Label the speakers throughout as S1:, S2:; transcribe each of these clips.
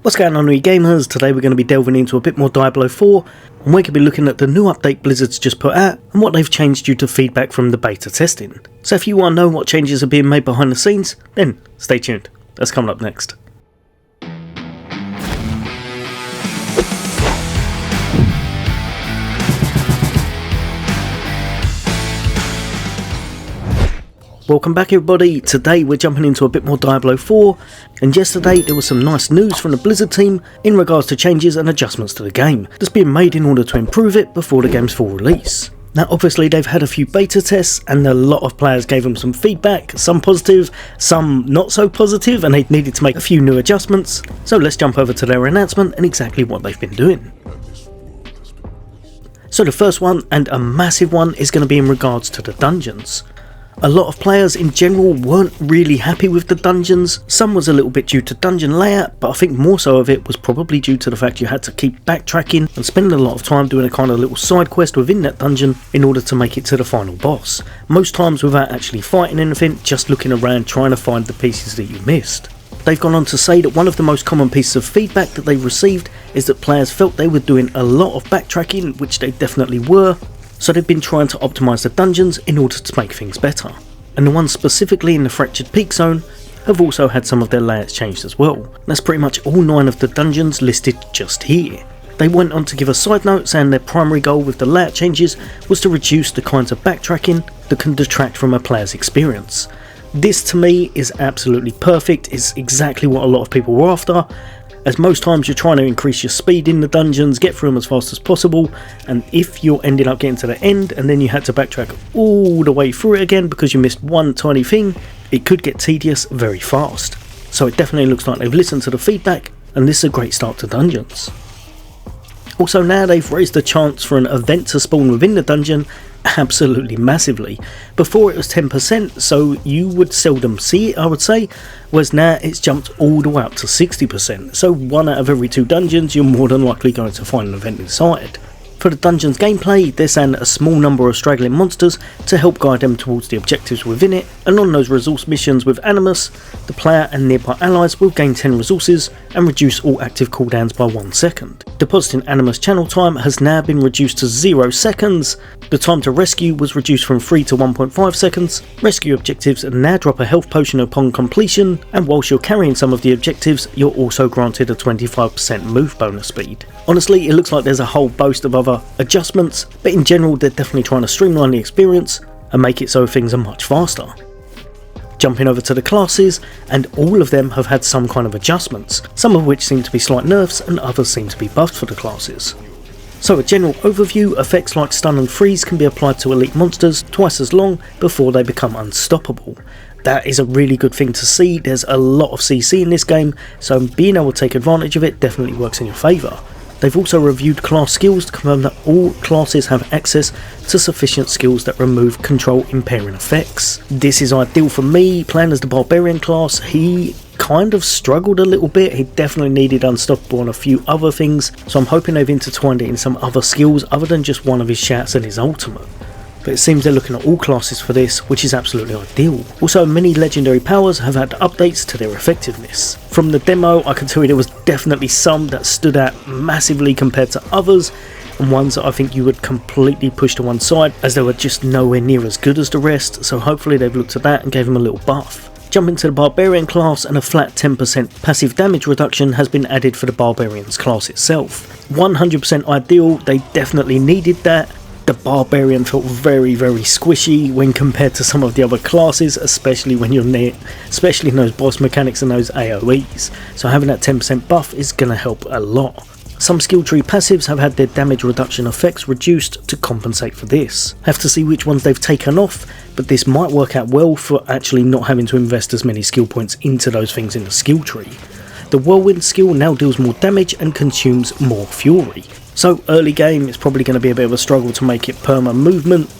S1: What's going on, you gamers? Today we're going to be delving into a bit more Diablo 4, and we're going to be looking at the new update Blizzard's just put out and what they've changed due to feedback from the beta testing. So if you want to know what changes are being made behind the scenes, then stay tuned. That's coming up next. Welcome back everybody. Today we're jumping into a bit more Diablo 4, and yesterday there was some nice news from the Blizzard team in regards to changes and adjustments to the game that's being made in order to improve it before the game's full release. Now obviously they've had a few beta tests and a lot of players gave them some feedback, some positive, some not so positive, and they needed to make a few new adjustments. So let's jump over to their announcement and exactly what they've been doing. So the first one, and a massive one, is going to be in regards to the dungeons. A lot of players in general weren't really happy with the dungeons. Some was a little bit due to dungeon layout, but I think more so of it was probably due to the fact you had to keep backtracking and spending a lot of time doing a kind of little side quest within that dungeon in order to make it to the final boss. Most times without actually fighting anything, just looking around trying to find the pieces that you missed. They've gone on to say that one of the most common pieces of feedback that they've received is that players felt they were doing a lot of backtracking, which they definitely were. So they've been trying to optimise the dungeons in order to make things better. And the ones specifically in the Fractured Peak zone have also had some of their layouts changed as well. That's pretty much all 9 of the dungeons listed just here. They went on to give a side note saying their primary goal with the layout changes was to reduce the kinds of backtracking that can detract from a player's experience. This to me is absolutely perfect. It's exactly what a lot of people were after, as most times you're trying to increase your speed in the dungeons, get through them as fast as possible, and if you're ending up getting to the end and then you had to backtrack all the way through it again because you missed one tiny thing, it could get tedious very fast. So it definitely looks like they've listened to the feedback, and this is a great start to dungeons. Also now they've raised the chance for an event to spawn within the dungeon absolutely massively. Before it was 10%, so you would seldom see it, I would say, whereas now it's jumped all the way up to 60%, so 1 out of every 2 dungeons you're more than likely going to find an event inside. For the dungeons gameplay, they're saying a small number of straggling monsters to help guide them towards the objectives within it, and on those resource missions with Animus, the player and nearby allies will gain 10 resources and reduce all active cooldowns by 1 second. Depositing Animus channel time has now been reduced to 0 seconds, the time to rescue was reduced from 3 to 1.5 seconds, rescue objectives now drop a health potion upon completion, and whilst you're carrying some of the objectives, you're also granted a 25% move bonus speed. Honestly, it looks like there's a whole host of other adjustments, but in general they're definitely trying to streamline the experience and make it so things are much faster. Jumping over to the classes, and all of them have had some kind of adjustments, some of which seem to be slight nerfs and others seem to be buffed for the classes. So a general overview, effects like stun and freeze can be applied to elite monsters twice as long before they become unstoppable. That is a really good thing to see. There's a lot of CC in this game, so being able to take advantage of it definitely works in your favour. They've also reviewed class skills to confirm that all classes have access to sufficient skills that remove control impairing effects. This is ideal for me. Playing as the Barbarian class, he kind of struggled a little bit. He definitely needed Unstoppable and a few other things, so I'm hoping they've intertwined it in some other skills other than just one of his shouts and his ultimate. But it seems they're looking at all classes for this, which is absolutely ideal. Also, many legendary powers have had updates to their effectiveness. From the demo, I can tell you there was definitely some that stood out massively compared to others, and ones that I think you would completely push to one side as they were just nowhere near as good as the rest, so hopefully they've looked at that and gave them a little buff. Jumping to the Barbarian class, and a flat 10% passive damage reduction has been added for the Barbarian's class itself. 100% ideal, they definitely needed that. The Barbarian felt very squishy when compared to some of the other classes, especially when you're near, especially in those boss mechanics and those AoEs, so having that 10% buff is going to help a lot. Some skill tree passives have had their damage reduction effects reduced to compensate for this. Have to see which ones they've taken off, but this might work out well for actually not having to invest as many skill points into those things in the skill tree. The Whirlwind skill now deals more damage and consumes more fury. So early game it's probably going to be a bit of a struggle to make it perma movement.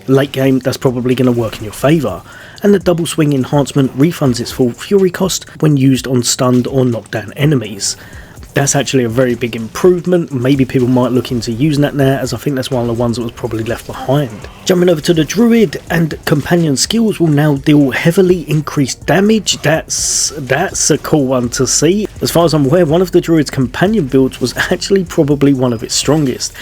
S1: Late game that's probably going to work in your favour. And the double swing enhancement refunds its full fury cost when used on stunned or knocked down enemies. That's actually a very big improvement. Maybe people might look into using that now, as I think that's one of the ones that was probably left behind. Jumping over to the druid, and companion skills will now deal heavily increased damage. That's a cool one to see. As far as I'm aware, one of the druid's companion builds was actually probably one of its strongest,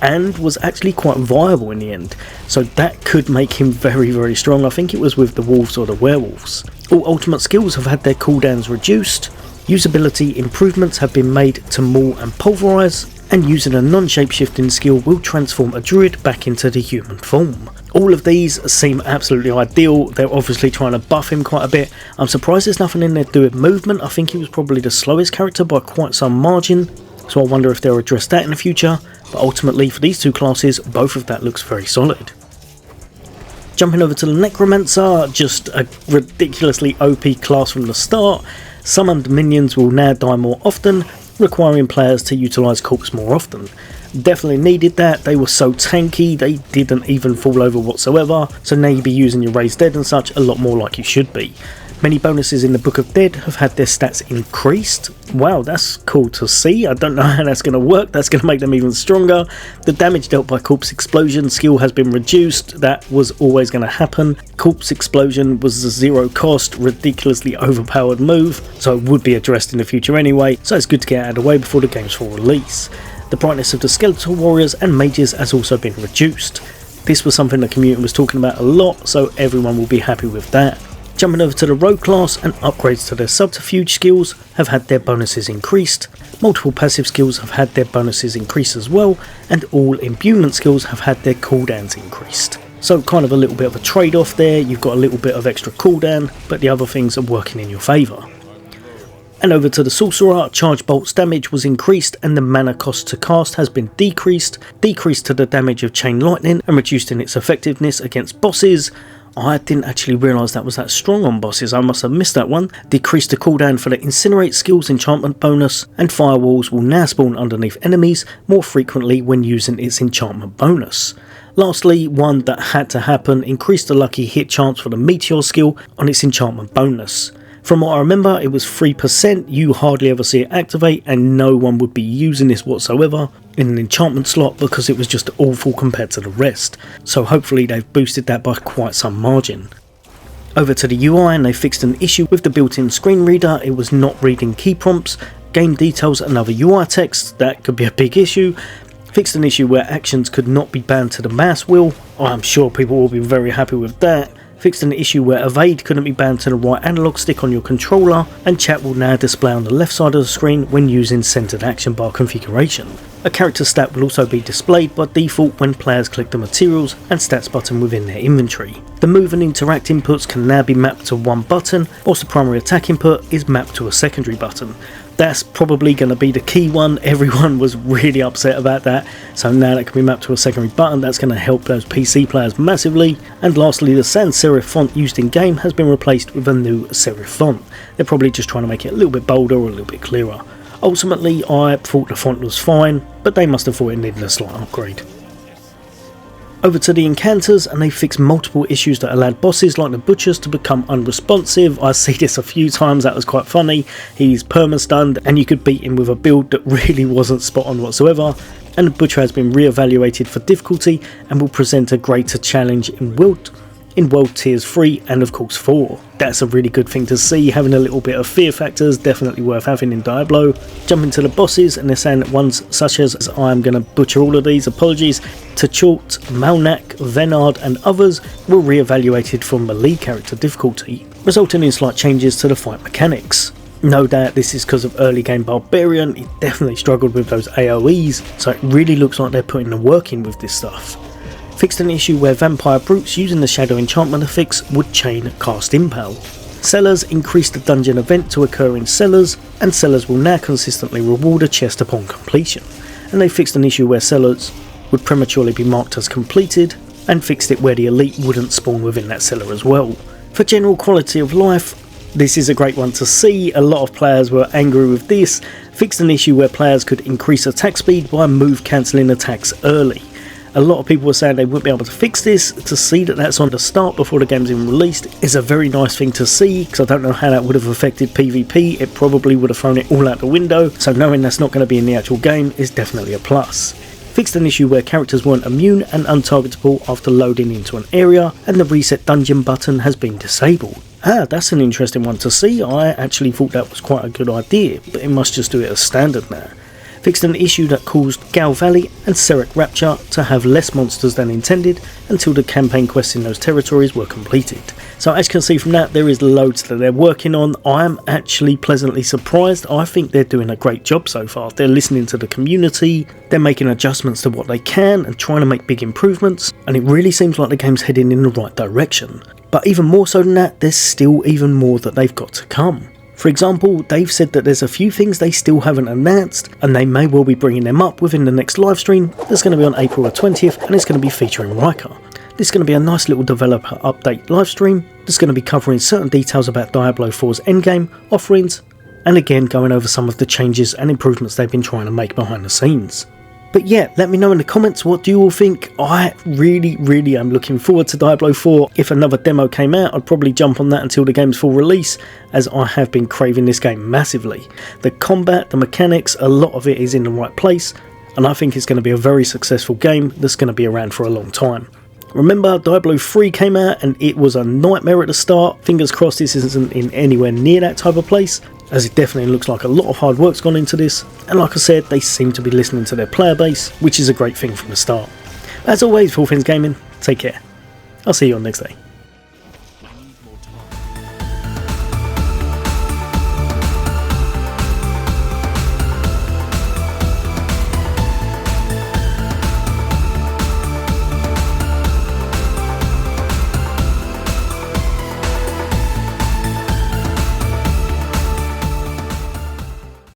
S1: and was actually quite viable in the end, so that could make him very, very strong. I think it was with the wolves or the werewolves. All ultimate skills have had their cooldowns reduced. Usability improvements have been made to maul and pulverise, and using a non-shapeshifting skill will transform a druid back into the human form. All of these seem absolutely ideal. They're obviously trying to buff him quite a bit. I'm surprised there's nothing in there to do with movement. I think he was probably the slowest character by quite some margin, so I wonder if they'll address that in the future, but ultimately for these two classes, both of that looks very solid. Jumping over to the Necromancer, just a ridiculously OP class from the start. Summoned minions will now die more often, requiring players to utilise corpse more often. Definitely needed that. They were so tanky, they didn't even fall over whatsoever, so now you'll be using your raised dead and such a lot more like you should be. Many bonuses in the Book of Dead have had their stats increased. Wow, that's cool to see. I don't know how that's going to work. That's going to make them even stronger. The damage dealt by Corpse Explosion skill has been reduced. That was always going to happen. Corpse Explosion was a zero cost, ridiculously overpowered move, so it would be addressed in the future anyway, so it's good to get out of the way before the game's full release. The brightness of the Skeletal Warriors and Mages has also been reduced. This was something the community was talking about a lot, so everyone will be happy with that. Jumping over to the Rogue class, and upgrades to their subterfuge skills have had their bonuses increased, multiple passive skills have had their bonuses increased as well, and all imbuement skills have had their cooldowns increased. So kind of a little bit of a trade-off there. You've got a little bit of extra cooldown, but the other things are working in your favour. And over to the Sorcerer, Charge Bolt's damage was increased and the mana cost to cast has been decreased to the damage of Chain Lightning and reduced in its effectiveness against bosses. I didn't actually realise that was that strong on bosses, I must have missed that one. Decreased the cooldown for the Incinerate skills enchantment bonus, and firewalls will now spawn underneath enemies more frequently when using its enchantment bonus. Lastly, one that had to happen, increased the lucky hit chance for the Meteor skill on its enchantment bonus. From what I remember, it was 3%, you hardly ever see it activate, and no one would be using this whatsoever in an enchantment slot because it was just awful compared to the rest, so hopefully they've boosted that by quite some margin. Over to the UI, and they fixed an issue with the built-in screen reader. It was not reading key prompts, game details and other UI text. That could be a big issue. Fixed an issue where actions could not be bound to the mouse wheel. I'm sure people will be very happy with that. Fixed an issue where evade couldn't be bound to the right analog stick on your controller, and chat will now display on the left side of the screen when using centered action bar configuration. A character stat will also be displayed by default when players click the materials and stats button within their inventory. The move and interact inputs can now be mapped to one button, whilst the primary attack input is mapped to a secondary button. That's probably going to be the key one. Everyone was really upset about that, so now that can be mapped to a secondary button. That's going to help those PC players massively. And lastly, the sans serif font used in game has been replaced with a new serif font. They're probably just trying to make it a little bit bolder or a little bit clearer. Ultimately, I thought the font was fine, but they must have thought it needed a slight upgrade. Over to the Incanters, and they fixed multiple issues that allowed bosses like the Butchers to become unresponsive. I see this a few times, that was quite funny. He's perma-stunned and you could beat him with a build that really wasn't spot on whatsoever. And the Butcher has been re-evaluated for difficulty and will present a greater challenge in World Tiers 3 and of course 4. That's a really good thing to see. Having a little bit of fear factors, definitely worth having in Diablo. Jumping to the bosses, and they're saying that ones such as, I'm going to butcher all of these, apologies, T'Chort, Malnak, Venard and others were re-evaluated from melee character difficulty, resulting in slight changes to the fight mechanics. No doubt this is because of early game Barbarian. He definitely struggled with those AoEs, so it really looks like they're putting the work in with this stuff. Fixed an issue where Vampire Brutes using the Shadow Enchantment affix would chain Cast Impale. Sellers increased the dungeon event to occur in Cellars, and Sellers will now consistently reward a chest upon completion. And they fixed an issue where Sellers would prematurely be marked as completed, and fixed it where the elite wouldn't spawn within that cellar as well. For general quality of life, this is a great one to see. A lot of players were angry with this. Fixed an issue where players could increase attack speed by move cancelling attacks early. A lot of people were saying they wouldn't be able to fix this. To see that that's on the start before the game's even released is a very nice thing to see, because I don't know how that would have affected PvP. It probably would have thrown it all out the window, so knowing that's not going to be in the actual game is definitely a plus. Fixed an issue where characters weren't immune and untargetable after loading into an area, and the reset dungeon button has been disabled. That's an interesting one to see. I actually thought that was quite a good idea, but it must just do it as standard now. Fixed an issue that caused Gal Valley and Serek Rapture to have less monsters than intended until the campaign quests in those territories were completed. So as you can see from that, there is loads that they're working on. I am actually pleasantly surprised. I think they're doing a great job so far. They're listening to the community, they're making adjustments to what they can and trying to make big improvements, and it really seems like the game's heading in the right direction. But even more so than that, there's still even more that they've got to come. For example, they've said that there's a few things they still haven't announced, and they may well be bringing them up within the next livestream that's going to be on April the 20th, and it's going to be featuring Riker. This is going to be a nice little developer update livestream that's going to be covering certain details about Diablo 4's endgame, offerings, and again going over some of the changes and improvements they've been trying to make behind the scenes. But yeah, let me know in the comments, what do you all think? I really am looking forward to Diablo 4. If another demo came out, I'd probably jump on that until the game's full release, as I have been craving this game massively. The combat, the mechanics, a lot of it is in the right place, and I think it's going to be a very successful game that's going to be around for a long time. Remember, Diablo 3 came out and it was a nightmare at the start. Fingers crossed this isn't in anywhere near that type of place, as it definitely looks like a lot of hard work's gone into this, and like I said, they seem to be listening to their player base, which is a great thing from the start. As always, for all things gaming, take care. I'll see you on next day.